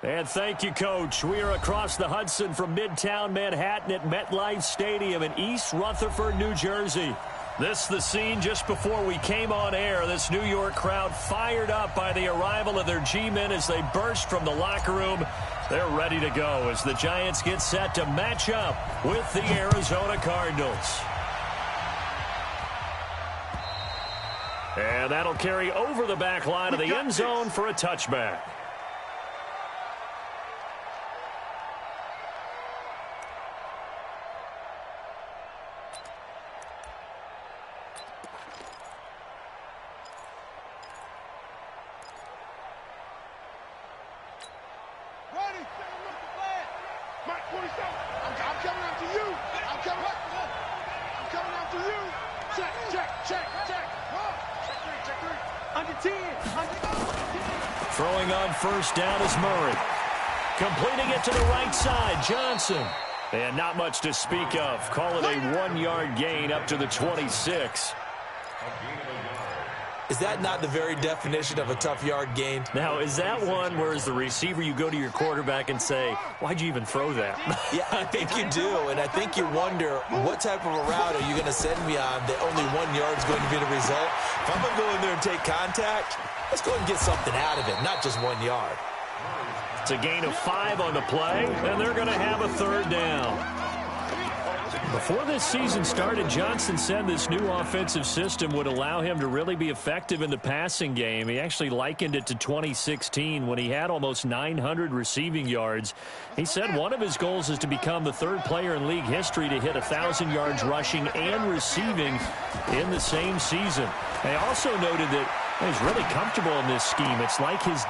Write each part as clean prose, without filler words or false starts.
And thank you, Coach. We are across the Hudson from Midtown Manhattan at MetLife Stadium in East Rutherford, New Jersey. This is the scene just before we came on air. This New York crowd fired up by the arrival of their G-men as they burst from the locker room. They're ready to go as the Giants get set to match up with the Arizona Cardinals. And that'll carry over the back line of the end zone for a touchback. Throwing on first down is Murray. Completing it to the right side, Johnson. And not much to speak of. Call it a 1-yard gain up to the 26. Is that not the very definition of a tough yard gain? Now, is that one where as the receiver you go to your quarterback and say, why'd you even throw that? Yeah, I think you do, and I think you wonder what type of a route are you going to send me on that only 1 yard is going to be the result? If I'm going to go in there and take contact, let's go and get something out of it, not just 1 yard. It's a gain of 5 on the play, and they're going to have a third down. Before this season started, Johnson said this new offensive system would allow him to really be effective in the passing game. He actually likened it to 2016 when he had almost 900 receiving yards. He said one of his goals is to become the third player in league history to hit 1,000 yards rushing and receiving in the same season. They also noted that he's really comfortable in this scheme. It's like his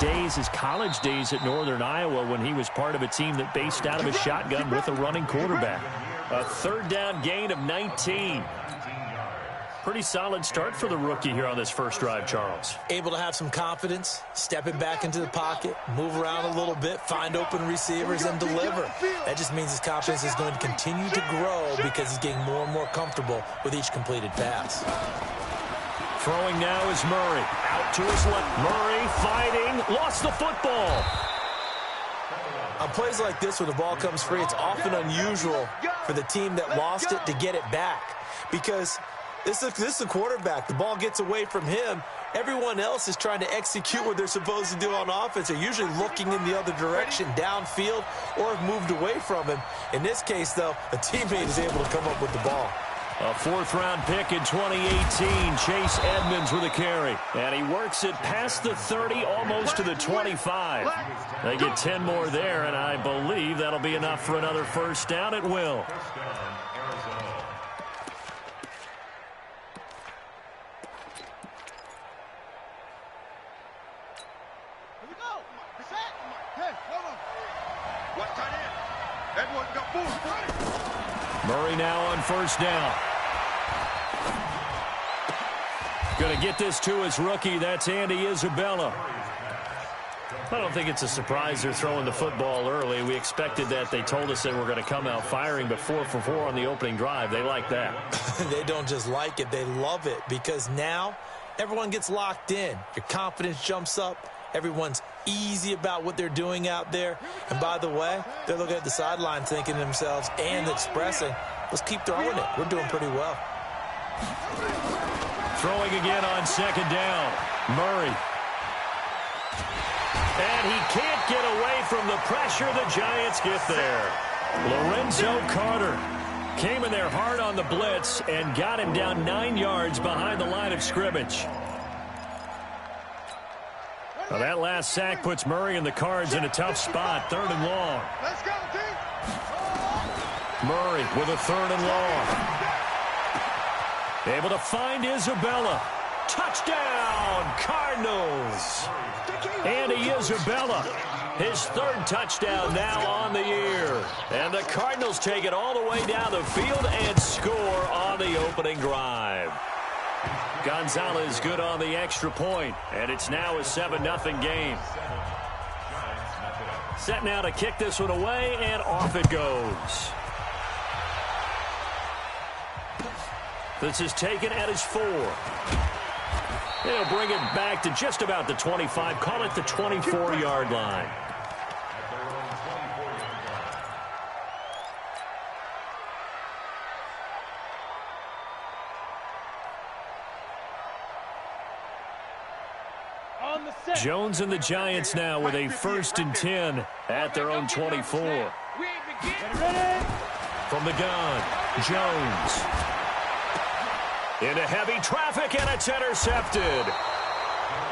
college days at Northern Iowa when he was part of a team that based out of a shotgun with a running quarterback. A third down gain of 19. Pretty solid start for the rookie here on this first drive, Charles. Able to have some confidence, stepping back into the pocket, move around a little bit, find open receivers, and deliver. That just means his confidence is going to continue to grow because he's getting more and more comfortable with each completed pass. Throwing now is Murray. Out to his left. Murray fighting. Lost the football. On plays like this where the ball comes free, it's often unusual for the team that lost it to get it back. Because this is a quarterback. The ball gets away from him. Everyone else is trying to execute what they're supposed to do on offense. They're usually looking in the other direction, downfield, or have moved away from him. In this case, though, a teammate is able to come up with the ball. A fourth-round pick in 2018, Chase Edmonds with a carry. And he works it past the 30, almost to the 25. They get 10 more there, and I believe that'll be enough for another first down at will. Murray now on first down. Going to get this to his rookie. That's Andy Isabella. I don't think it's a surprise they're throwing the football early. We expected that. They told us they were going to come out firing, but 4 for 4 on the opening drive. They like that. They don't just like it. They love it because now everyone gets locked in. Your confidence jumps up. Everyone's easy about what they're doing out there. And by the way, they're looking at the sideline thinking to themselves and expressing, let's keep throwing it. We're doing pretty well. Throwing again on second down. Murray. And he can't get away from the pressure. The Giants get there. Lorenzo Carter came in there hard on the blitz and got him down 9 yards behind the line of scrimmage. Well, that last sack puts Murray and the Cards in a tough spot. 3rd and long. Let's go, team. Murray with a 3rd and long. Able to find Isabella. Touchdown, Cardinals. Andy Isabella, his 3rd touchdown now on the year. And the Cardinals take it all the way down the field and score on the opening drive. Gonzalez good on the extra point, and it's now a 7-0 game. Set now to kick this one away, and off it goes. This is taken at his 4. They'll bring it back to just about the 25. Call it the 24-yard line. Jones and the Giants now with a 1st and 10 at their own 24. From the gun, Jones. Into heavy traffic, and it's intercepted.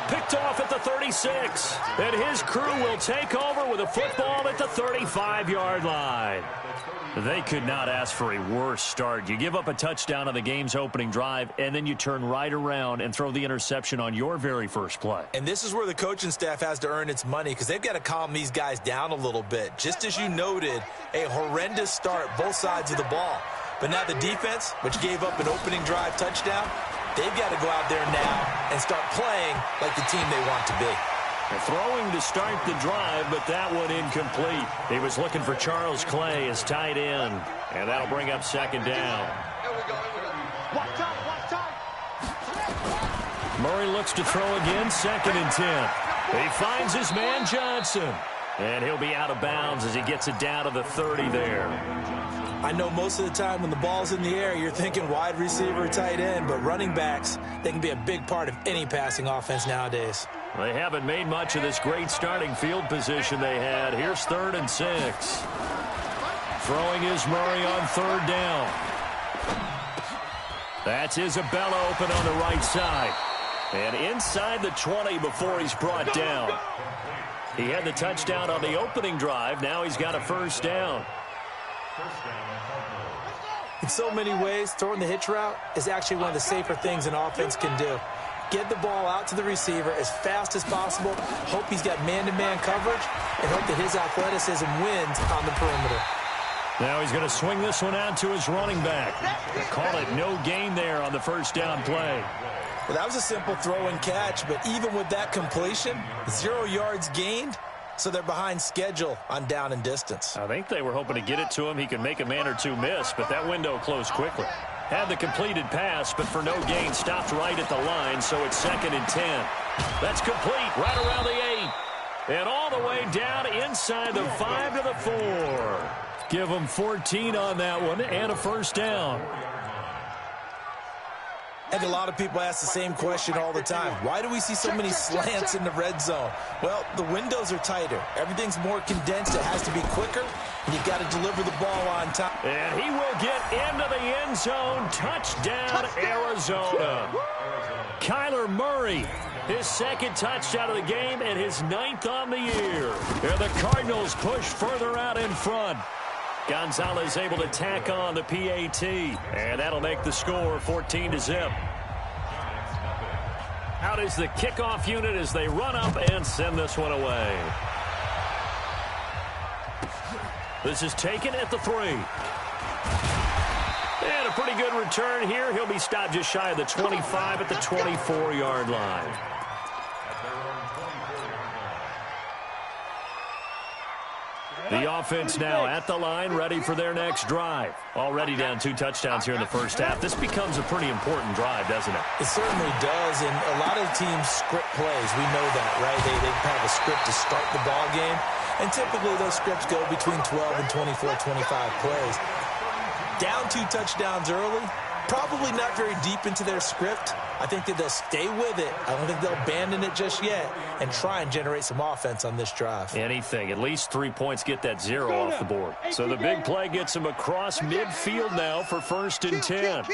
Picked off at the 36. And his crew will take over with a football at the 35-yard line. They could not ask for a worse start. You give up a touchdown on the game's opening drive, and then you turn right around and throw the interception on your very first play. And this is where the coaching staff has to earn its money, because they've got to calm these guys down a little bit. Just as you noted, a horrendous start, both sides of the ball. But now the defense, which gave up an opening drive touchdown, they've got to go out there now and start playing like the team they want to be. Throwing to start the drive, but that one incomplete. He was looking for Charles Clay as tight end, and that'll bring up 2nd down. Watch time. Murray looks to throw again, 2nd and 10. He finds his man Johnson, and he'll be out of bounds as he gets it down to the 30 there. I know most of the time when the ball's in the air, you're thinking wide receiver, tight end, but running backs, they can be a big part of any passing offense nowadays. They haven't made much of this great starting field position they had. Here's 3rd and 6. Throwing is Murray on 3rd down. That's Isabella open on the right side. And inside the 20 before he's brought down. He had the touchdown on the opening drive. Now he's got a 1st down. In so many ways, throwing the hitch route is actually one of the safer things an offense can do. Get the ball out to the receiver as fast as possible, hope he's got man-to-man coverage, and hope that his athleticism wins on the perimeter. Now he's going to swing this one out to his running back. Call it no gain there on the 1st down play. Well, that was a simple throw and catch, but even with that completion, 0 yards gained, so they're behind schedule on down and distance. I think they were hoping to get it to him. He could make a man or two miss, but that window closed quickly. Had the completed pass, but for no gain, stopped right at the line, so it's 2nd and 10. That's complete right around the 8. And all the way down inside the 5 to the 4. Give them 14 on that one and a 1st down. And a lot of people ask the same question all the time. Why do we see so many slants in the red zone? Well, the windows are tighter. Everything's more condensed. It has to be quicker, and you've got to deliver the ball on time. And he will get into the end zone. Touchdown, Arizona. Kyler Murray, his 2nd touchdown of the game and his 9th on the year. And the Cardinals push further out in front. Gonzalez able to tack on the PAT, and that'll make the score 14-0. Out is the kickoff unit as they run up and send this one away. This is taken at the 3. And a pretty good return here. He'll be stopped just shy of the 25 at the 24-yard line. The offense now at the line, ready for their next drive. Already down 2 touchdowns here in the first half. This becomes a pretty important drive, doesn't it? It certainly does, and a lot of teams script plays. We know that, right? They have a script to start the ball game, and typically those scripts go between 12 and 24, 25 plays. Down 2 touchdowns early, probably not very deep into their script. I think that they'll stay with it. I don't think they'll abandon it just yet and try and generate some offense on this drive. Anything. At least 3 points get that 0 off the board. So the big play gets him across midfield now for 1st and 10.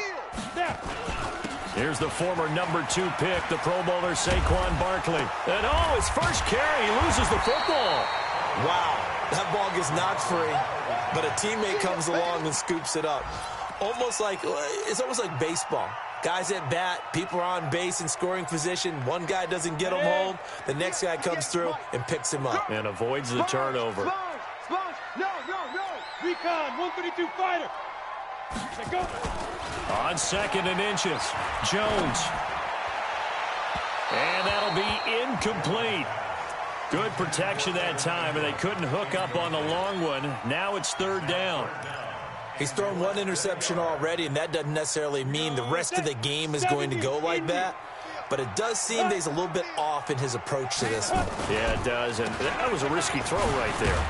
Here's the former number 2 pick, the Pro Bowler Saquon Barkley. And his first carry, he loses the football. Wow, that ball gets knocked free, but a teammate comes along and scoops it up. It's almost like baseball. Guys at bat, people are on base in scoring position. One guy doesn't get him home. The next guy comes through and picks him up. And avoids the turnover. No. Recon, 132 fighter. Go. On 2nd and inches, Jones. And that'll be incomplete. Good protection that time, and they couldn't hook up on the long one. Now it's 3rd down. He's thrown 1 interception already, and that doesn't necessarily mean the rest of the game is going to go like that. but it does seem that he's a little bit off in his approach to this one. Yeah, it does, and that was a risky throw right there.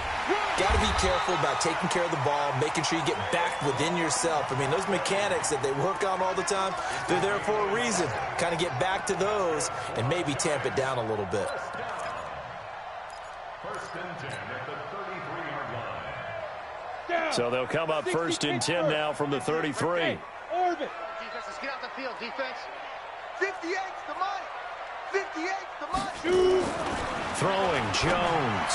Got to be careful about taking care of the ball, making sure you get back within yourself. I mean, those mechanics that they work on all the time, they're there for a reason. Kind of get back to those and maybe tamp it down a little bit. First and 10 at the 33-yard line. So they'll come up first and 10 now from the 33. Orbit. Defense, let's get out the field. Defense. 58's the money. 58's the money. Throwing Jones.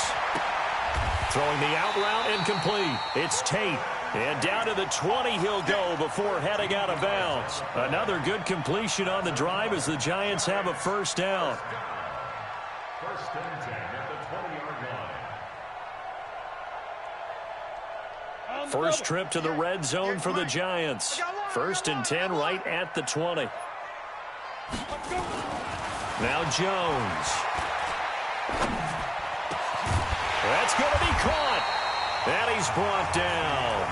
Throwing the out route incomplete. It's Tate. And down to the 20 he'll go before heading out of bounds. Another good completion on the drive as the Giants have a first down. First and 10 at the 20-yard line. First trip to the red zone for the Giants. First and 10 right at the 20. Now Jones. That's going to be caught. And he's brought down.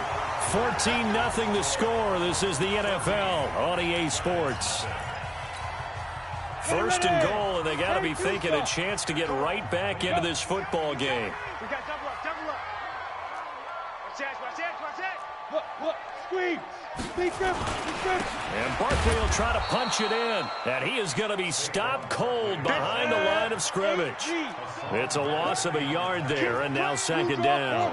14-0 the score. This is the NFL on EA Sports. First and goal, and they got to be thinking a chance to get right back into this football game. We got double up, double up. Watch that. Look, squeeze. And Barkley will try to punch it in. And he is going to be stopped cold behind the line of scrimmage. It's a loss of a yard there, and now second down.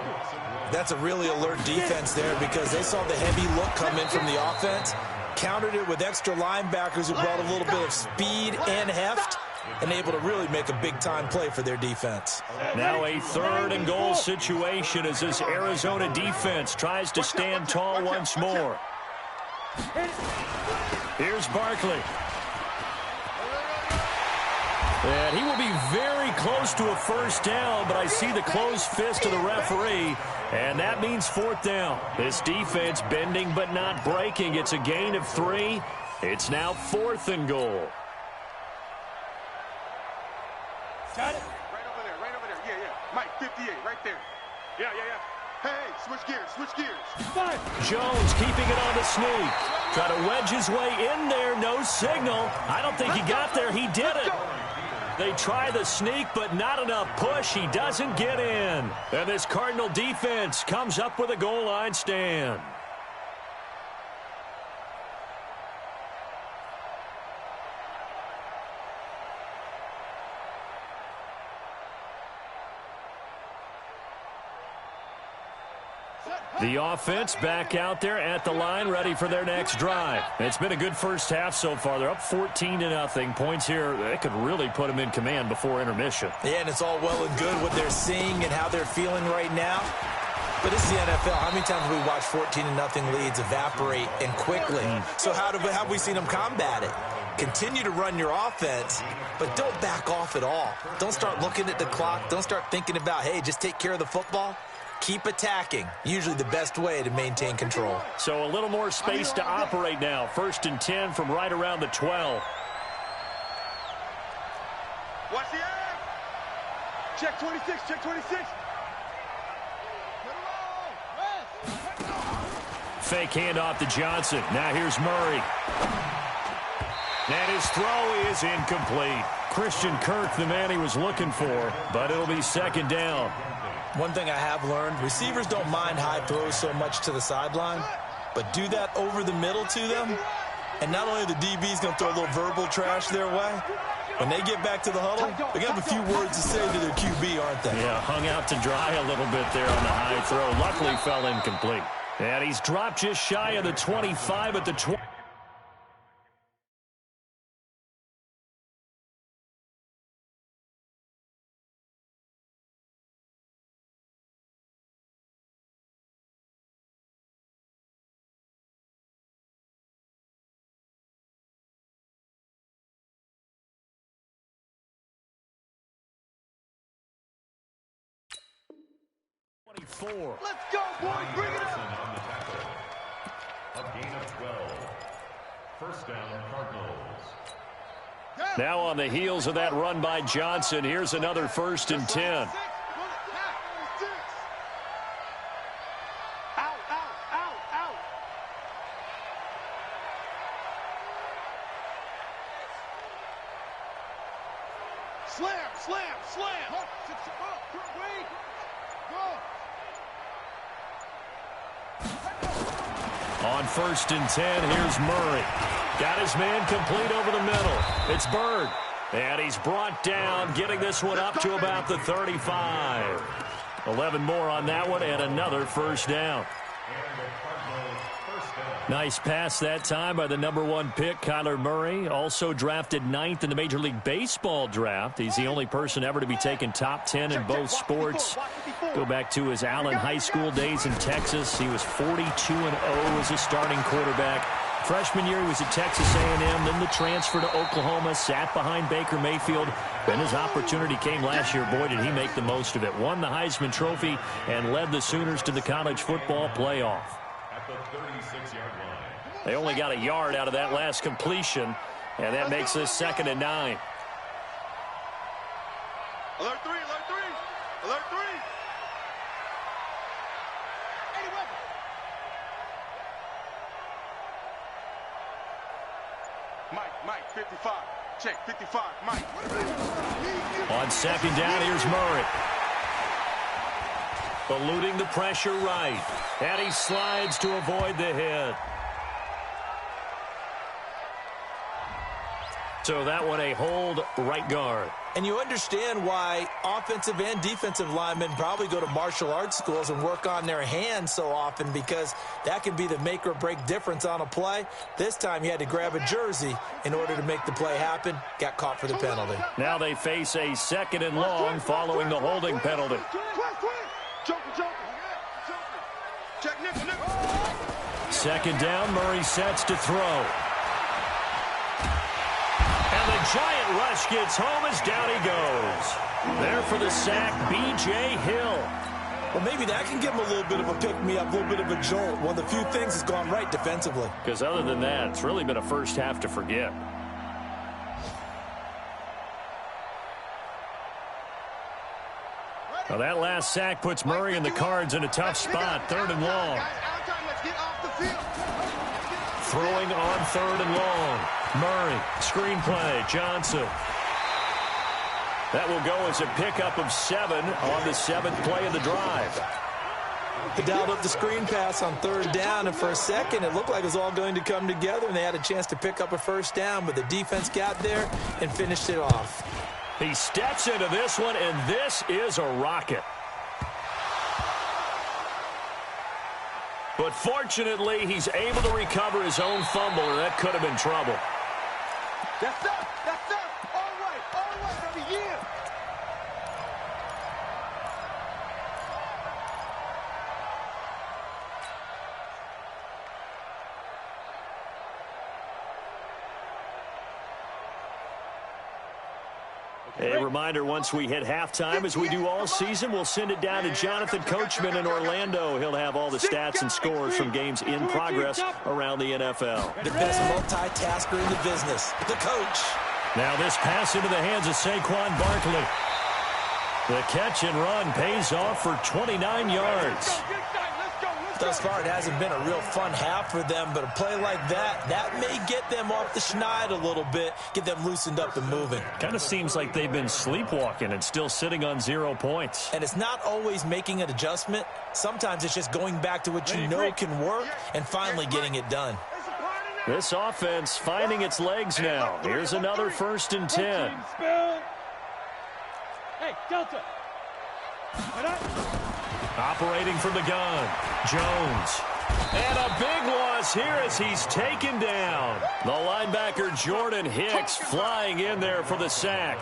That's a really alert defense there because they saw the heavy look come in from the offense, countered it with extra linebackers who brought a little bit of speed and heft, and able to really make a big-time play for their defense. Now a third and goal situation as this Arizona defense tries to stand tall once more. Here's Barkley. And he will be very close to a first down, but I see the closed fist of the referee, and that means fourth down. This defense bending but not breaking. It's a gain of 3. It's now fourth and goal. Got it. Right over there. Yeah. Mike, 58, right there. Yeah. Hey, switch gears. Fine. Jones keeping it on the sneak. Try to wedge his way in there. No signal. I don't think he got there. He did it. They try the sneak, but not enough push. He doesn't get in. And this Cardinal defense comes up with a goal line stand. The offense back out there at the line, ready for their next drive. It's been a good first half so far. They're up 14-0. Points here, they could really put them in command before intermission. Yeah, and it's all well and good what they're seeing and how they're feeling right now. But this is the NFL. How many times have we watched 14-0 leads evaporate and quickly? So how have we seen them combat it? Continue to run your offense, but don't back off at all. Don't start looking at the clock. Don't start thinking about, hey, just take care of the football. Keep attacking. Usually the best way to maintain control. So a little more space to operate now. First and 10 from right around the 12. Watch the air. Check 26. Fake handoff to Johnson. Now here's Murray. And his throw is incomplete. Christian Kirk, the man he was looking for, but it'll be second down. One thing I have learned, receivers don't mind high throws so much to the sideline, but do that over the middle to them, and not only the DB's going to throw a little verbal trash their way, when they get back to the huddle, they have a few words to say to their QB, aren't they? Yeah, hung out to dry a little bit there on the high throw. Luckily fell incomplete. And he's dropped just shy of the 25 at the 20. Let's go, boys. Bring it up. On the tackle. A gain of 12. First down, Cardinals. Now on the heels of that run by Johnson, here's another first and 10. Slam. On 1st and 10, here's Murray. Got his man complete over the middle. It's Bird. And he's brought down, getting this one up to about the 35. 11 more on that one, and another first down. Nice pass that time by the #1 pick, Kyler Murray. Also drafted 9th in the Major League Baseball draft. He's the only person ever to be taken top 10 in both sports. Go back to his Allen High School days in Texas. He was 42-0 as a starting quarterback. Freshman year, he was at Texas A&M, then the transfer to Oklahoma, sat behind Baker Mayfield. Then his opportunity came last year. Boy, did he make the most of it. Won the Heisman Trophy and led the Sooners to the college football playoff. At the 36-yard line. They only got a yard out of that last completion, and that makes this 2nd and 9. Alert 3, alert 3, alert 3. Mike, 55. Check, 55, Mike. On 2nd down, here's Murray. Eluding the pressure right. And he slides to avoid the hit. So that one a hold right guard. And you understand why offensive and defensive linemen probably go to martial arts schools and work on their hands so often, because that can be the make or break difference on a play. This time he had to grab a jersey in order to make the play happen. Got caught for the penalty. Now they face a 2nd and long following the holding penalty. Second down, Murray sets to throw. And the giant rush gets home as down he goes. There for the sack, B.J. Hill. Well, maybe that can give him a little bit of a pick-me-up, a little bit of a jolt. One of the few things that's gone right defensively. Because other than that, it's really been a first half to forget. Well, that last sack puts Murray and the Cards in a tough spot. 3rd and long. Throwing on 3rd and long. Murray, screenplay, Johnson. That will go as a pickup of 7 on the 7th play of the drive. They dialed up the screen pass on 3rd down, and for a second it looked like it was all going to come together, and they had a chance to pick up a first down, but the defense got there and finished it off. He steps into this one, and this is a rocket. But fortunately, he's able to recover his own fumble, and that could have been trouble. That's up. That's up. All right for the year. A reminder, once we hit halftime, as we do all season, we'll send it down to Jonathan Coachman in Orlando. He'll have all the stats and scores from games in progress around the NFL. The best multitasker in the business, the coach. Now this pass into the hands of Saquon Barkley. The catch and run pays off for 29 yards. Thus far, it hasn't been a real fun half for them, but a play like that may get them off the schneid a little bit, get them loosened up and moving. Kind of seems like they've been sleepwalking and still sitting on 0 points. And it's not always making an adjustment. Sometimes it's just going back to what you know can work and finally getting it done. This offense finding its legs now. Here's another 1st and 10. Hey, Delta. Operating from the gun, Jones. And a big loss here as he's taken down. The linebacker Jordan Hicks flying in there for the sack.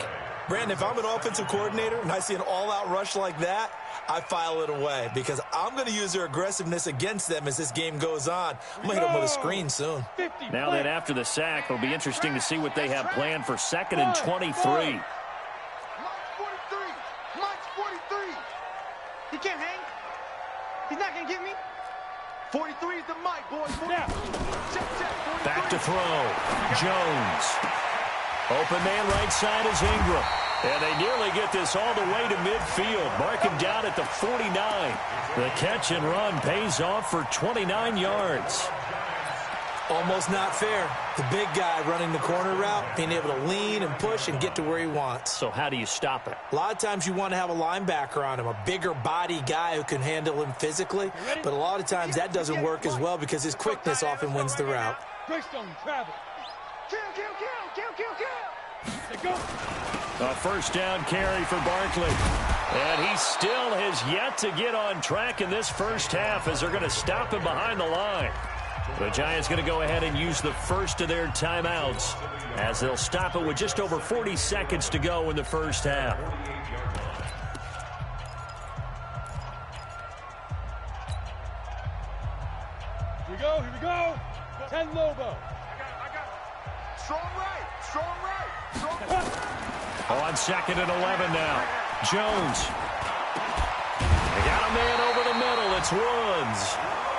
Brandon, if I'm an offensive coordinator and I see an all-out rush like that, I file it away because I'm going to use their aggressiveness against them as this game goes on. I'm going to hit them with a screen soon. Now then, after the sack, it'll be interesting to see what they have planned for 2nd and 23. He can't hang. He's not going to get me. 43 is the mic, boys. Yeah. Back to throw. Jones. Open man right side is Ingram. And they nearly get this all the way to midfield. Mark him down at the 49. The catch and run pays off for 29 yards. Almost not fair. The big guy running the corner route, being able to lean and push and get to where he wants. So how do you stop it? A lot of times you want to have a linebacker on him, a bigger body guy who can handle him physically. But a lot of times that doesn't work as well because his quickness often wins the route. Greystone, travel. Kill. A first down carry for Barkley. And he still has yet to get on track in this first half as they're going to stop him behind the line. The Giants going to go ahead and use the first of their timeouts as they'll stop it with just over 40 seconds to go in the first half. Here we go. 10 Lobo. I got it. Strong right. On 2nd and 11 now. Jones. They got a man over the middle. It's Woods.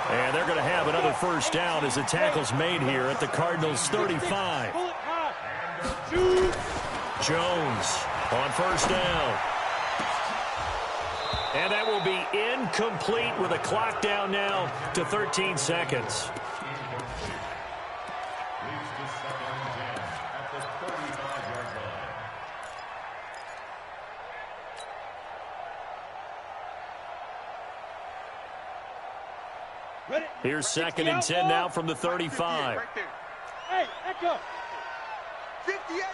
And they're going to have another first down as the tackle's made here at the Cardinals' 35. Jones on first down. And that will be incomplete with a clock down now to 13 seconds. Here's 2nd and 10 now from the 35. Hey, echo. 58.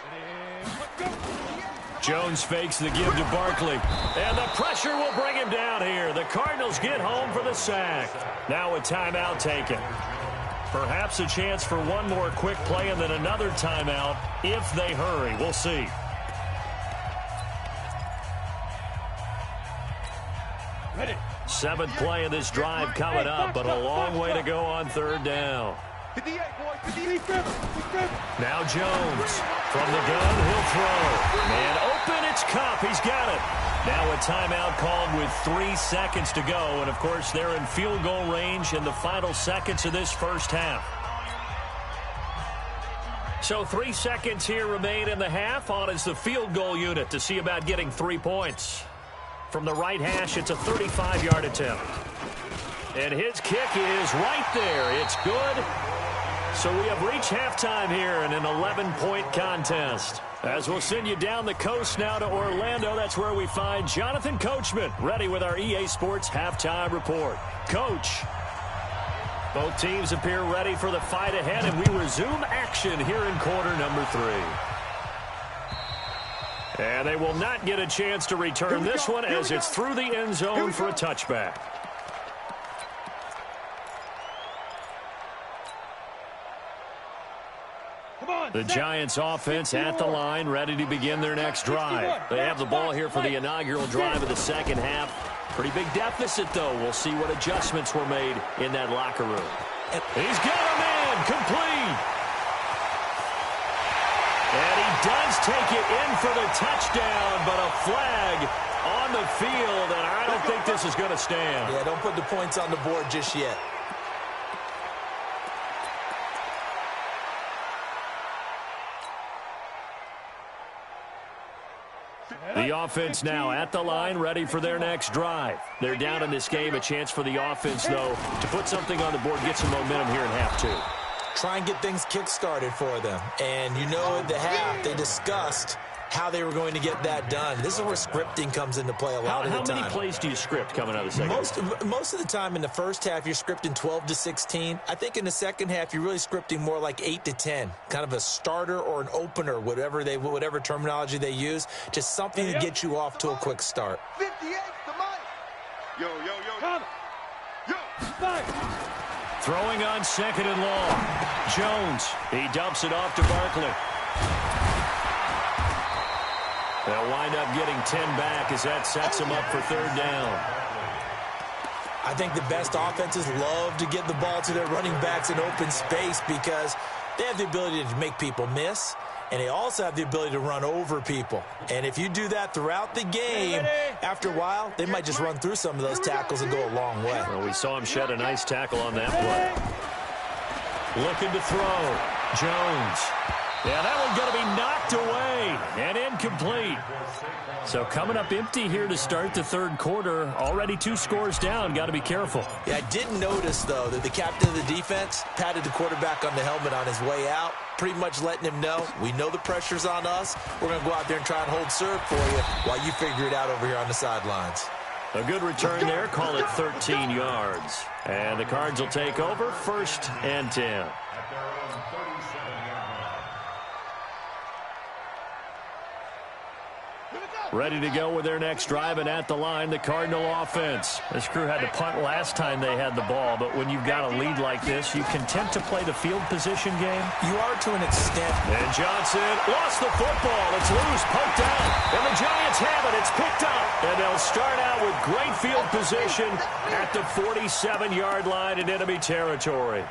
Jones fakes the give to Barkley. And the pressure will bring him down here. The Cardinals get home for the sack. Now a timeout taken. Perhaps a chance for one more quick play and then another timeout if they hurry. We'll see. Ready. 7th play of this drive coming up, but a long way to go on 3rd down. 58, boys. 58. Now Jones from the gun, he'll throw. And open, it's Cup. He's got it. Now a timeout called with 3 seconds to go. And, of course, they're in field goal range in the final seconds of this first half. So 3 seconds here remain in the half. On is the field goal unit to see about getting 3 points. From the right hash, it's a 35-yard attempt. And his kick is right there. It's good. So we have reached halftime here in an 11-point contest. As we'll send you down the coast now to Orlando, that's where we find Jonathan Coachman ready with our EA Sports Halftime Report. Coach, both teams appear ready for the fight ahead, and we resume action here in quarter number 3. And they will not get a chance to return this one as it's through the end zone for a touchback. The Giants offense at the line, ready to begin their next drive. They have the ball here for the inaugural drive of the second half. Pretty big deficit, though. We'll see what adjustments were made in that locker room. He's got a man complete. And he does take it in for the touchdown, but a flag on the field, and I don't think this is going to stand. Yeah, don't put the points on the board just yet. The offense now at the line, ready for their next drive. They're down in this game. A chance for the offense, though, to put something on the board, get some momentum here in half 2. Try and get things kick-started for them. And you know at the half, they discussed how they were going to get that done. This is where scripting comes into play a lot of the time. How many plays do you script coming out of the second half? Most of the time in the first half, you're scripting 12 to 16. I think in the second half, you're really scripting more like 8 to 10. Kind of a starter or an opener, whatever terminology they use. Just something to get you off to a quick start. 58 to Mike. Yo. Come. Yo. Five. Throwing on 2nd and long. Jones, he dumps it off to Barkley. They'll wind up getting 10 back as that sets them up for 3rd down. I think the best offenses love to get the ball to their running backs in open space because they have the ability to make people miss, and they also have the ability to run over people. And if you do that throughout the game, after a while, they might just run through some of those tackles and go a long way. Well, we saw him shed a nice tackle on that play. Looking to throw. Jones. Yeah, that one's going to be knocked away and incomplete. So coming up empty here to start the third quarter. Already 2 scores down. Got to be careful. Yeah, I did notice, though, that the captain of the defense patted the quarterback on the helmet on his way out, pretty much letting him know, we know the pressure's on us. We're going to go out there and try and hold serve for you while you figure it out over here on the sidelines. A good return there. Call it 13 yards. And the Cards will take over 1st and 10. Ready to go with their next drive, and at the line, the Cardinal offense. This crew had to punt last time they had the ball, but when you've got a lead like this, you content to play the field position game? You are to an extent. And Johnson lost the football. It's loose, poked out. And the Giants have it. It's picked up. And they'll start out with great field position at the 47-yard line in enemy territory.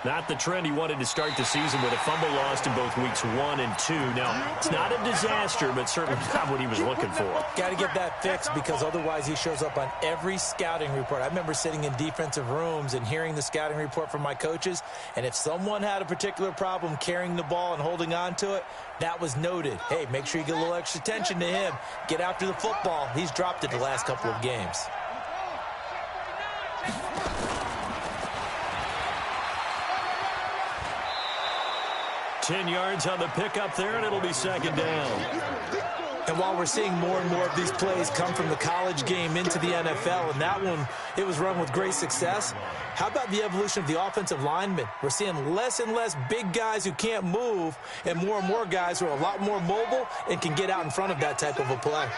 Not the trend he wanted to start the season with a fumble lost in both weeks 1 and 2. Now, it's not a disaster, but certainly not what he was looking for. Got to get that fixed because otherwise he shows up on every scouting report. I remember sitting in defensive rooms and hearing the scouting report from my coaches, and if someone had a particular problem carrying the ball and holding on to it, that was noted. Hey, make sure you get a little extra attention to him. Get after the football. He's dropped it the last couple of games. Ten yards on the pickup there, and it'll be 2nd down. And while we're seeing more and more of these plays come from the college game into the NFL, and that one, it was run with great success, how about the evolution of the offensive linemen? We're seeing less and less big guys who can't move and more guys who are a lot more mobile and can get out in front of that type of a play.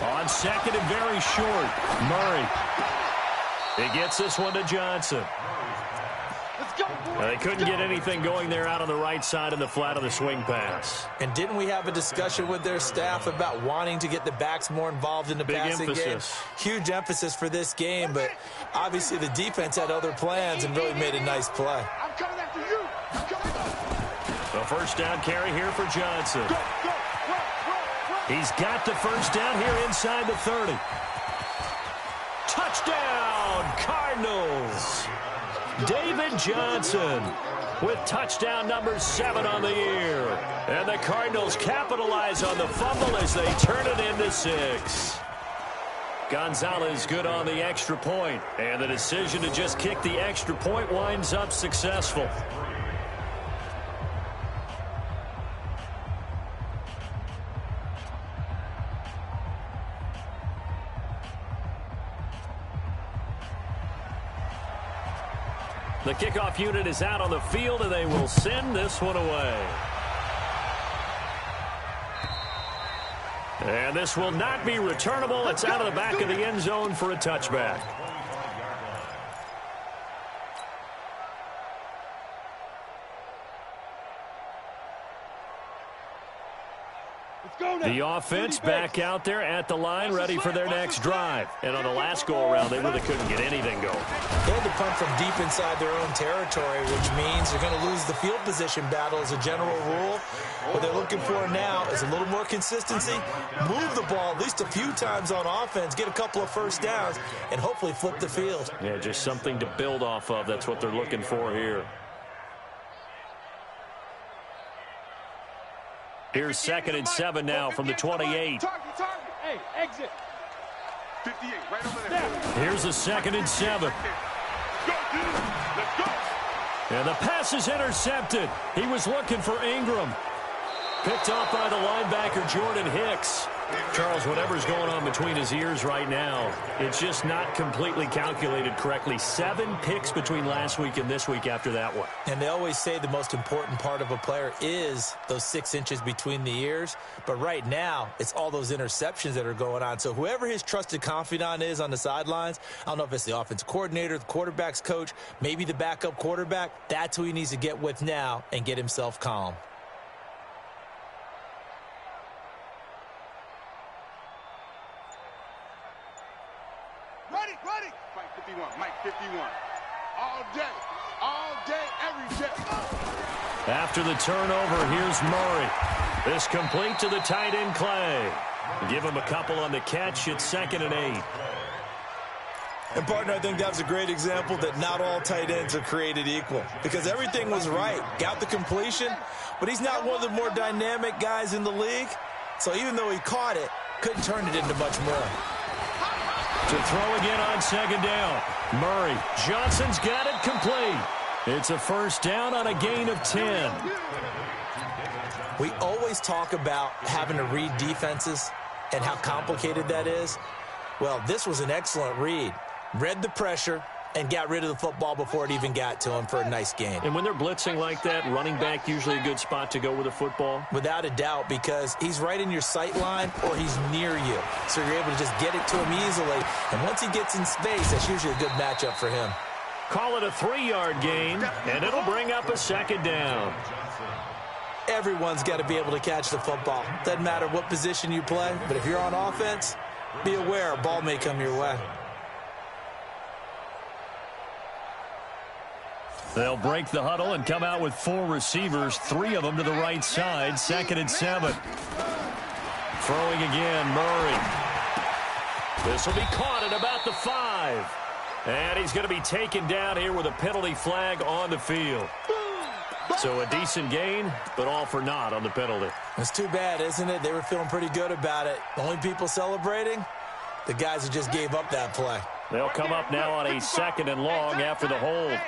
On 2nd and very short, Murray. He gets this one to Johnson. They couldn't get anything going there out on the right side in the flat of the swing pass. And didn't we have a discussion with their staff about wanting to get the backs more involved in the passing game? Huge emphasis for this game, but obviously the defense had other plans and really made a nice play. I'm coming after you. A 1st down carry here for Johnson. He's got the 1st down here inside the 30. Touchdown, Cardinals. David Johnson with touchdown number 7 on the year. And the Cardinals capitalize on the fumble as they turn it into 6. Gonzalez good on the extra point, and the decision to just kick the extra point winds up successful. The kickoff unit is out on the field, and they will send this one away. And this will not be returnable. It's out of the back of the end zone for a touchback. The offense back out there at the line, ready for their next drive. And on the last go-around, they really couldn't get anything going. They had to punt from deep inside their own territory, which means they're going to lose the field position battle as a general rule. What they're looking for now is a little more consistency, move the ball at least a few times on offense, get a couple of 1st downs, and hopefully flip the field. Yeah, just something to build off of. That's what they're looking for here. Here's 2nd and 7 now from the 28. Target. Hey, exit. 58, right over there. Here's a 2nd and 7. Go, dude. Let's go. And the pass is intercepted. He was looking for Ingram. Picked off by the linebacker, Jordan Hicks. Charles, whatever's going on between his ears right now, it's just not completely calculated correctly. 7 picks between last week and this week after that one. And they always say the most important part of a player is those 6 inches between the ears. But right now, it's all those interceptions that are going on. So whoever his trusted confidant is on the sidelines, I don't know if it's the offense coordinator, the quarterback's coach, maybe the backup quarterback, that's who he needs to get with now and get himself calm. Ready. Mike 51. All day, every day. After the turnover, here's Murray. This complete to the tight end, Clay. Give him a couple on the catch. It's 2nd and 8. And, partner, I think that was a great example that not all tight ends are created equal because everything was right. Got the completion, but he's not one of the more dynamic guys in the league. So even though he caught it, couldn't turn it into much more. To throw again on second down. Murray. Johnson's got it complete. It's a first down on a gain of 10. We always talk about having to read defenses and how complicated that is. Well, this was an excellent read. Read the pressure and got rid of the football before it even got to him for a nice gain. And when they're blitzing like that, running back usually a good spot to go with the football? Without a doubt, because he's right in your sight line or he's near you. So you're able to just get it to him easily. And once he gets in space, that's usually a good matchup for him. Call it a 3-yard gain, and it'll bring up a second down. Everyone's got to be able to catch the football. Doesn't matter what position you play, but if you're on offense, be aware a ball may come your way. They'll break the huddle and come out with 4 receivers, 3 of them to the right side, 2nd and 7. Throwing again, Murray. This will be caught at about the 5. And he's going to be taken down here with a penalty flag on the field. So a decent gain, but all for naught on the penalty. It's too bad, isn't it? They were feeling pretty good about it. The only people celebrating, the guys who just gave up that play. They'll come up now on a 2nd and long after the hold.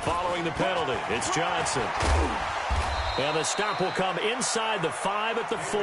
Following the penalty, it's Johnson. And the stop will come inside the 5 at the 4.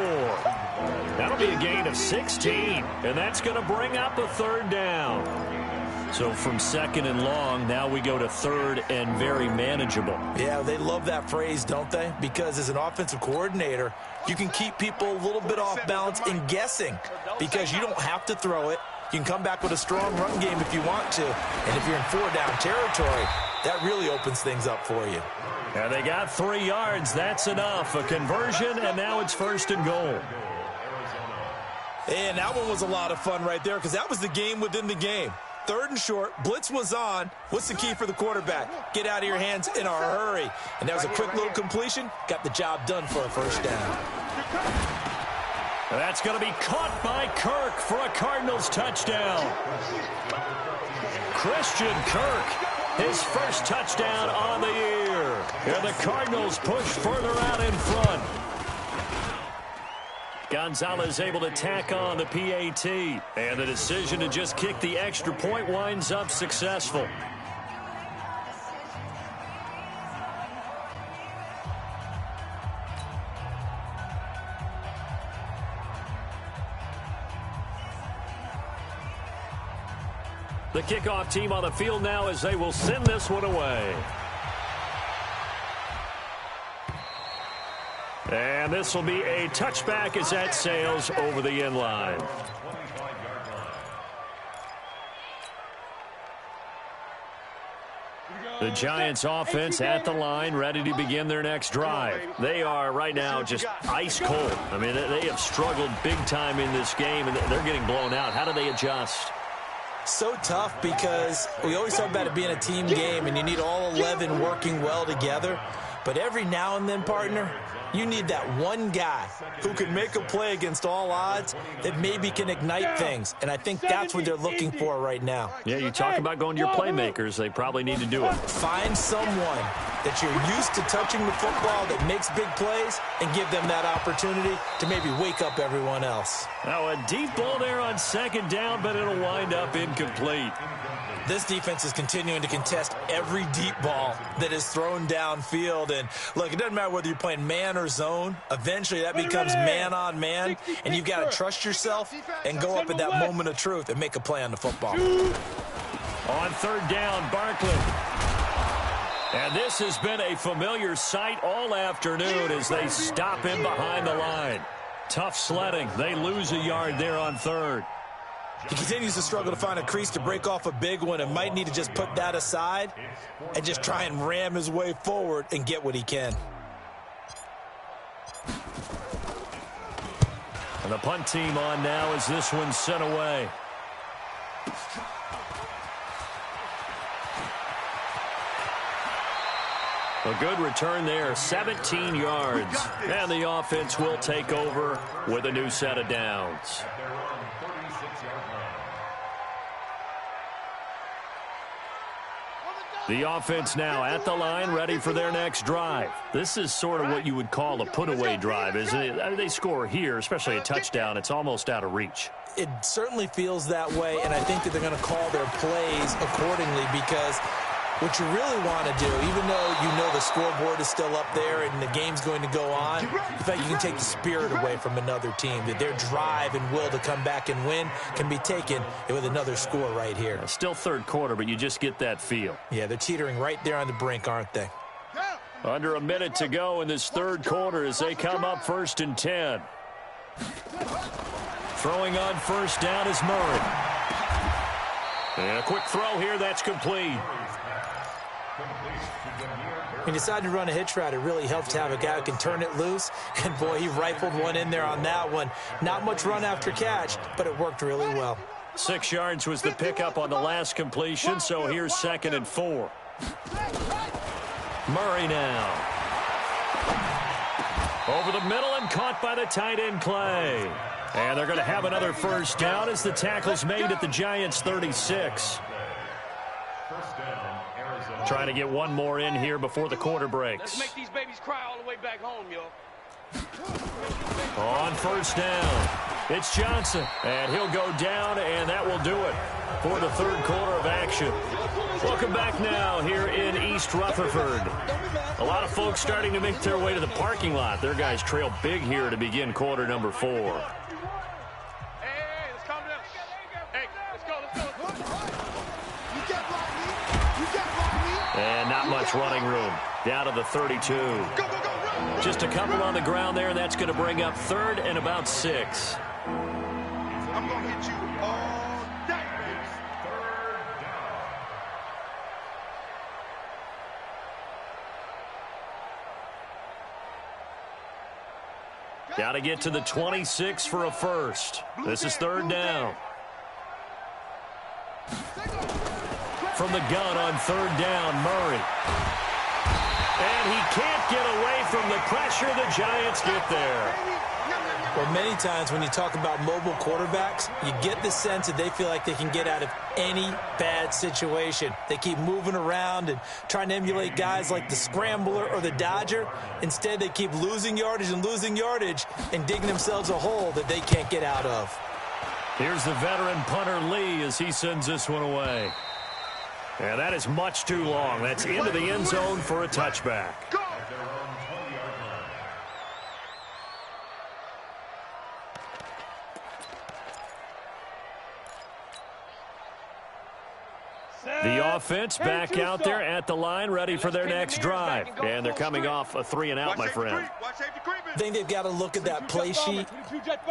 That'll be a gain of 16, and that's going to bring up a 3rd down. So from 2nd and long, now we go to 3rd and very manageable. Yeah, they love that phrase, don't they? Because as an offensive coordinator, you can keep people a little bit off balance and guessing because you don't have to throw it. You can come back with a strong run game if you want to. And if you're in 4-down territory, that really opens things up for you. And they got 3 yards. That's enough. A conversion, and now it's 1st and goal. And that one was a lot of fun right there because that was the game within the game. 3rd and short, blitz was on. What's the key for the quarterback? Get out of your hands in a hurry. And that was a quick little completion. Got the job done for a 1st down. That's going to be caught by Kirk for a Cardinals touchdown. Christian Kirk, his first touchdown on the year. And the Cardinals push further out in front. Gonzalez able to tack on the PAT. And the decision to just kick the extra point winds up successful. The kickoff team on the field now as they will send this one away. And this will be a touchback as that sails over the end line. The Giants offense at the line, ready to begin their next drive. They are right now just ice cold. I mean, they have struggled big time in this game, and they're getting blown out. How do they adjust? So tough because we always talk about it being a team game and you need all 11 working well together. But every now and then, partner, you need that one guy who can make a play against all odds that maybe can ignite things. And I think that's what they're looking for right now. Yeah, you talk about going to your playmakers. They probably need to do it. Find someone that you're used to touching the football that makes big plays and give them that opportunity to maybe wake up everyone else. Now a deep ball there on 2nd down, but it'll wind up incomplete. This defense is continuing to contest every deep ball that is thrown downfield. And, look, it doesn't matter whether you're playing man or zone. Eventually that becomes man on man, and you've got to trust yourself and go up at that moment of truth and make a play on the football. On 3rd down, Barkley. And this has been a familiar sight all afternoon as they stop him behind the line. Tough sledding. They lose a yard there on 3rd. He continues to struggle to find a crease to break off a big one and might need to just put that aside and just try and ram his way forward and get what he can. And the punt team on now as this one's sent away. A good return there, 17 yards. And the offense will take over with a new set of downs. The offense now at the line, ready for their next drive. This is sort of what you would call a put-away drive, isn't it? They score here, especially a touchdown. It's almost out of reach. It certainly feels that way, and I think that they're going to call their plays accordingly, because what you really want to do, even though you know the scoreboard is still up there and the game's going to go on, the fact you can take the spirit away from another team, that their drive and will to come back and win can be taken with another score right here. Still third quarter, but you just get that feel. Yeah, they're teetering right there on the brink, aren't they? Under a minute to go in this third quarter as they come up 1st and 10. Throwing on first down is Murray. And a quick throw here, that's complete. When you decide to run a hitch route, it really helps to have a guy who can turn it loose. And, boy, he rifled one in there on that one. Not much run after catch, but it worked really well. 6 yards was the pickup on the last completion, so here's 2nd and 4. Murray now. Over the middle and caught by the tight end Clay. And they're going to have another first down as the tackle's made at the Giants' 36. Trying to get one more in here before the quarter breaks. Let's make these babies cry all the way back home, yo. On first down, it's Johnson, and he'll go down, and that will do it for the third quarter of action. Welcome back now here in East Rutherford. A lot of folks starting to make their way to the parking lot. Their guys trail big here to begin quarter number 4. Hey, let's calm down. Hey, let's go. And not much running room. Down to the 32. Just a couple on the ground there, and that's going to bring up 3rd and about 6. I'm going to hit you all day, baby. 3rd down. Got to get to the 26 for a first. This is 3rd down. From the gun on 3rd down, Murray. And he can't get away from the pressure. The Giants get there. Well, many times when you talk about mobile quarterbacks, you get the sense that they feel like they can get out of any bad situation. They keep moving around and trying to emulate guys like the Scrambler or the Dodger. Instead, they keep losing yardage and digging themselves a hole that they can't get out of. Here's the veteran punter Lee as he sends this one away. And that is much too long. That's into the end zone for a touchback. The offense back out there at the line, ready for their next drive. And they're coming off a 3-and-out, my friend. I think they've got to look at that play sheet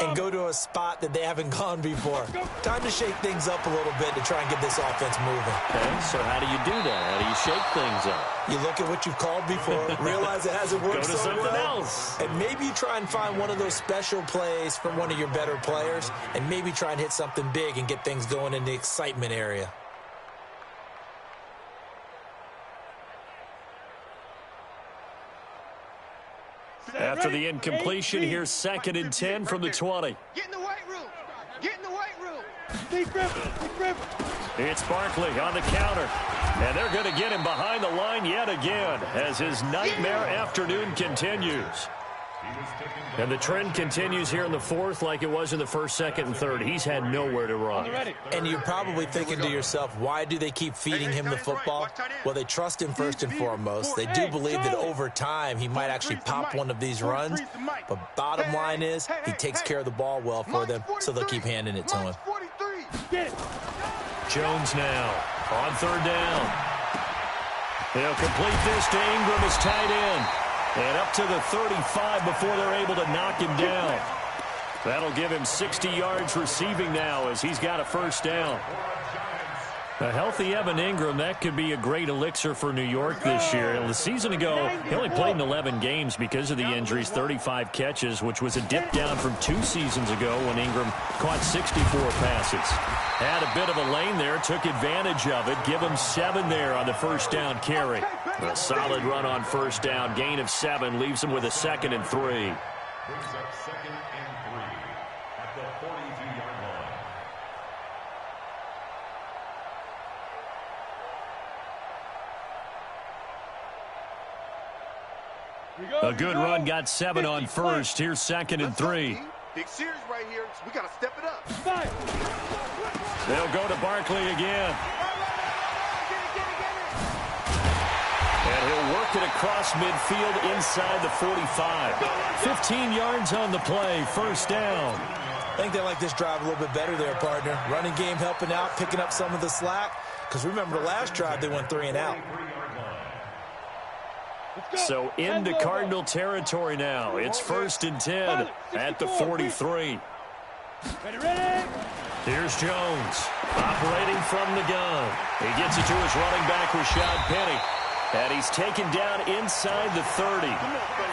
and go to a spot that they haven't gone before. Time to shake things up a little bit to try and get this offense moving. Okay, so how do you do that? How do you shake things up? You look at what you've called before, realize it hasn't worked Go to so something well, else. and maybe you try and find one of those special plays from one of your better players, and maybe try and hit something big and get things going in the excitement area. After the incompletion, here's 2nd and 10 from the 20. Get in the weight room. Get in the weight room. It's Barkley on the counter. And they're going to get him behind the line yet again as his nightmare afternoon continues. And the trend continues here in the 4th like it was in the 1st, 2nd, and 3rd. He's had nowhere to run. And you're probably thinking to yourself, why do they keep feeding him the football? Well, they trust him first and foremost. They do believe that over time he might actually pop one of these runs. But bottom line is he takes care of the ball well for them, so they'll keep handing it to him. Jones now on 3rd down. He'll complete this to Ingram as tight end. And up to the 35 before they're able to knock him down. That'll give him 60 yards receiving now as he's got a first down. A healthy Evan Ingram, that could be a great elixir for New York this year. The season ago, he only played in 11 games because of the injuries, 35 catches, which was a dip down from 2 seasons ago when Ingram caught 64 passes. Had a bit of a lane there, took advantage of it. Give him 7 there on the first down carry. A solid run on first down, gain of 7, leaves him with a 2nd and 3. Brings up 2nd and 3 at the 42-yard line. A good run, got 7 on first. Here's 2nd and 3. Big series right here. So we got to step it up. They'll go to Barkley again. And he'll work it across midfield inside the 45. 15 yards on the play, first down. I think they like this drive a little bit better there, partner. Running game helping out, picking up some of the slack. Because remember the last drive, they went 3 and out. So into Cardinal territory now. It's 1st and 10 at the 43. Here's Jones operating from the gun. He gets it to his running back, Rashad Penny. And he's taken down inside the 30.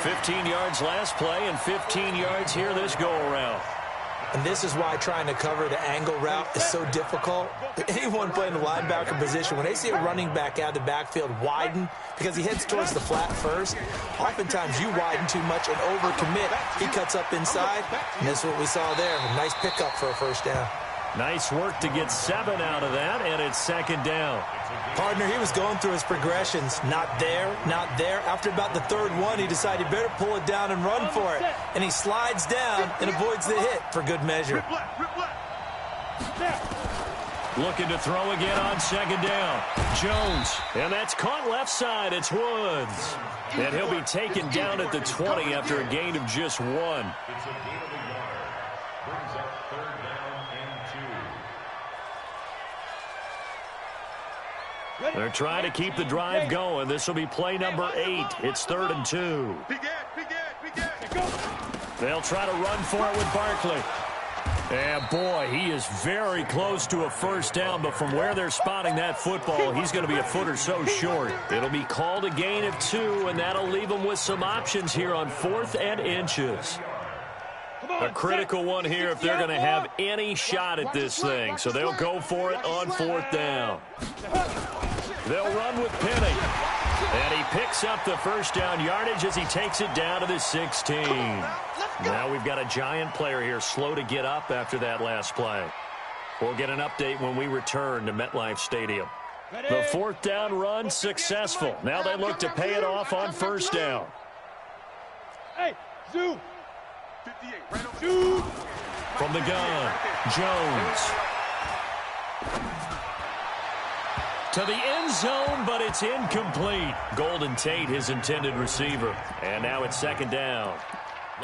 15 yards last play and 15 yards here this go-around. And this is why trying to cover the angle route is so difficult. Anyone playing the linebacker position, when they see a running back out of the backfield widen because he heads towards the flat first, oftentimes you widen too much and overcommit. He cuts up inside, and that's what we saw there. A nice pickup for a first down. Nice work to get 7 out of that, and it's 2nd down. Partner, he was going through his progressions. Not there, not there. After about the 3rd one, he decided he better pull it down and run for it. And he slides down and avoids the hit for good measure. Looking to throw again on 2nd down. Jones, and that's caught left side. It's Woods. And he'll be taken down at the 20 after a gain of just 1. It's a gain of a yard. Brings up 3rd down and 2. They're trying to keep the drive going. This will be play number 8. It's 3rd and 2. They'll try to run for it with Barkley. And boy, he is very close to a first down, but from where they're spotting that football, he's going to be a foot or so short. It'll be called a gain of 2, and that'll leave them with some options here on 4th and inches. A critical one here if they're going to have any shot at this thing. So they'll go for it on 4th down. They'll run with Penny. And he picks up the first down yardage as he takes it down to the 16. Now we've got a giant player here slow to get up after that last play. We'll get an update when we return to MetLife Stadium. The 4th down run successful. Now they look to pay it off on first down. Hey, Zoo. 58, right over. Zoo. From the gun, Jones. To the end zone, but it's incomplete. Golden Tate, his intended receiver. And now it's 2nd down.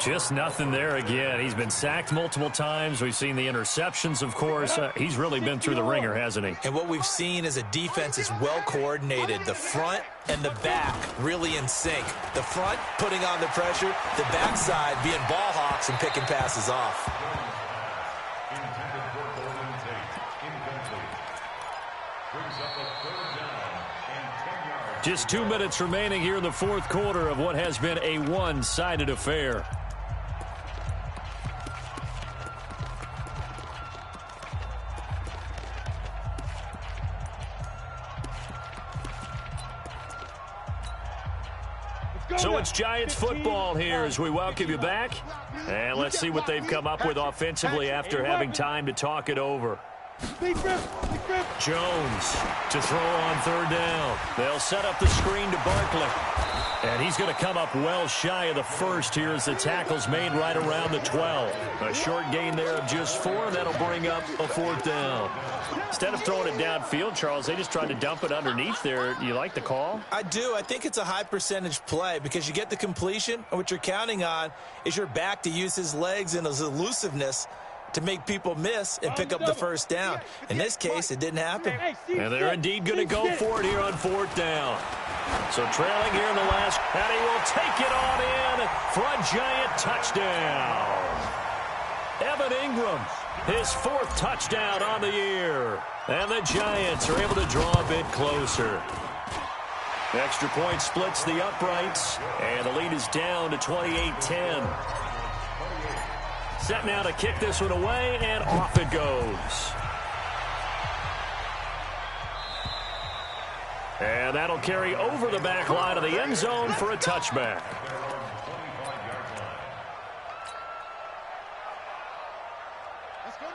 Just nothing there again. He's been sacked multiple times. We've seen the interceptions, of course. He's really been through the ringer, hasn't he? And what we've seen is a defense is well coordinated. The front and the back really in sync. The front putting on the pressure, the backside being ball hawks and picking passes off. Intended for Golden Tate. Incomplete. Brings up a 3rd down and 10 yards. Just 2 minutes remaining here in the 4th quarter of what has been a one-sided affair. So it's Giants football here as we welcome you back. And let's see what they've come up with offensively after having time to talk it over. Jones to throw on 3rd down. They'll set up the screen to Barkley. And he's going to come up well shy of the first here as the tackle's made right around the 12. A short gain there of just 4. That'll bring up a 4th down. Instead of throwing it downfield, Charles, they just tried to dump it underneath there. You like the call? I do. I think it's a high percentage play because you get the completion, and what you're counting on is your back to use his legs and his elusiveness to make people miss and pick up the first down. In this case, it didn't happen. And they're indeed going to go for it here on 4th down. So trailing here in the last, and he will take it on in for a Giant touchdown. Evan Ingram His 4th touchdown on the year. And the Giants are able to draw a bit closer. Extra point splits the uprights, and the lead is down to 28-10. Set now to kick this one away, and off it goes. And that'll carry over the back line of the end zone for a touchback.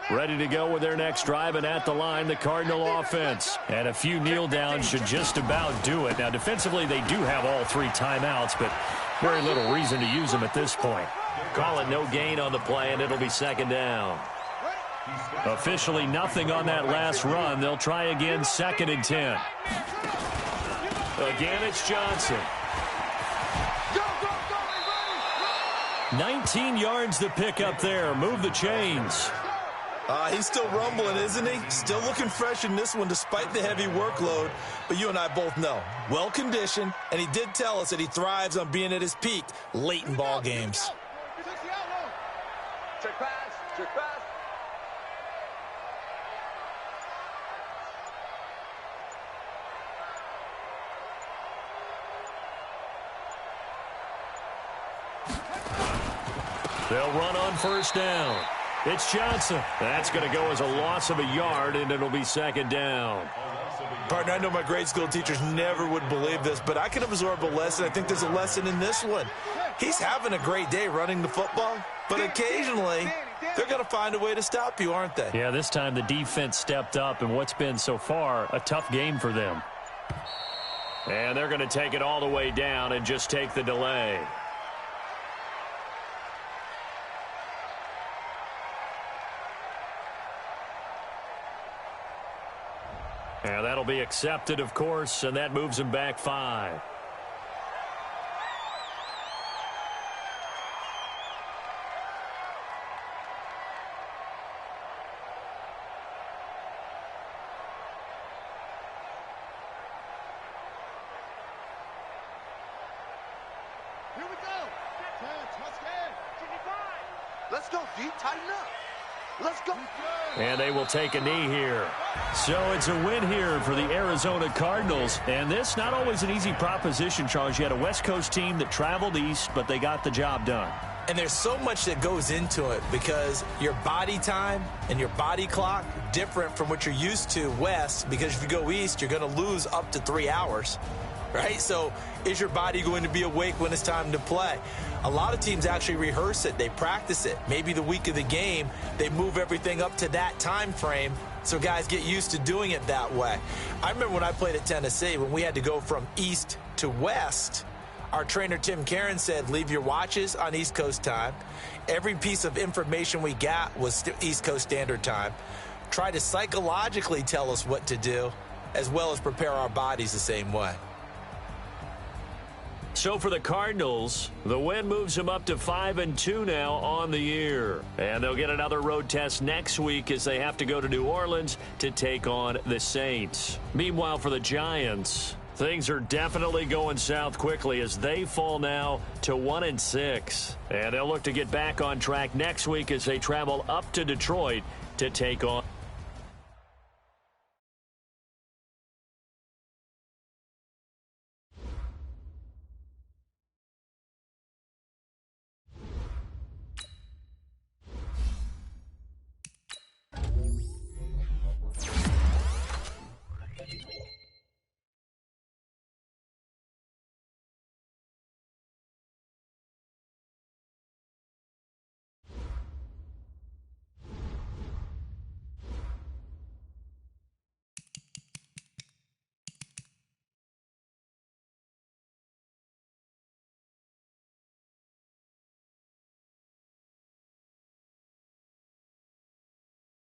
Ready to go with their next drive, and at the line, the Cardinal offense. And a few kneel downs should just about do it. Now, defensively, they do have all 3 timeouts, but very little reason to use them at this point. Call it no gain on the play, and it'll be 2nd down. Officially nothing on that last run. They'll try again, 2nd and 10. Again, it's Johnson. 19 yards to pick up there. Move the chains. He's still rumbling, isn't he? Still looking fresh in this one despite the heavy workload. But you and I both know, well-conditioned, and he did tell us that he thrives on being at his peak late in ball games. Check pass. Check pass. They'll run on 1st down. It's Johnson. That's going to go as a loss of a yard, and it'll be 2nd down. Partner, I know my grade school teachers never would believe this, but I can absorb a lesson. I think there's a lesson in this one. He's having a great day running the football, but occasionally they're going to find a way to stop you, aren't they? Yeah, this time the defense stepped up, and what's been so far a tough game for them. And they're going to take it all the way down and just take the delay. And that'll be accepted, of course, and that moves him back 5. Here we go. Let's go, D. Tighten up. Let's go. And they will take a knee here. So it's a win here for the Arizona Cardinals. And this, not always an easy proposition, Charles. You had a West Coast team that traveled east, but they got the job done. And there's so much that goes into it because your body time and your body clock different from what you're used to west, because if you go east, you're going to lose up to 3 hours, right? So is your body going to be awake when it's time to play? A lot of teams actually rehearse it. They practice it. Maybe the week of the game, they move everything up to that time frame so guys get used to doing it that way. I remember when I played at Tennessee, when we had to go from east to west, our trainer Tim Karen said, leave your watches on East Coast time. Every piece of information we got was East Coast Standard Time. Try to psychologically tell us what to do, as well as prepare our bodies the same way. So for the Cardinals, the win moves them up to 5-2 now on the year. And they'll get another road test next week as they have to go to New Orleans to take on the Saints. Meanwhile, for the Giants, things are definitely going south quickly as they fall now to 1-6. And they'll look to get back on track next week as they travel up to Detroit to take on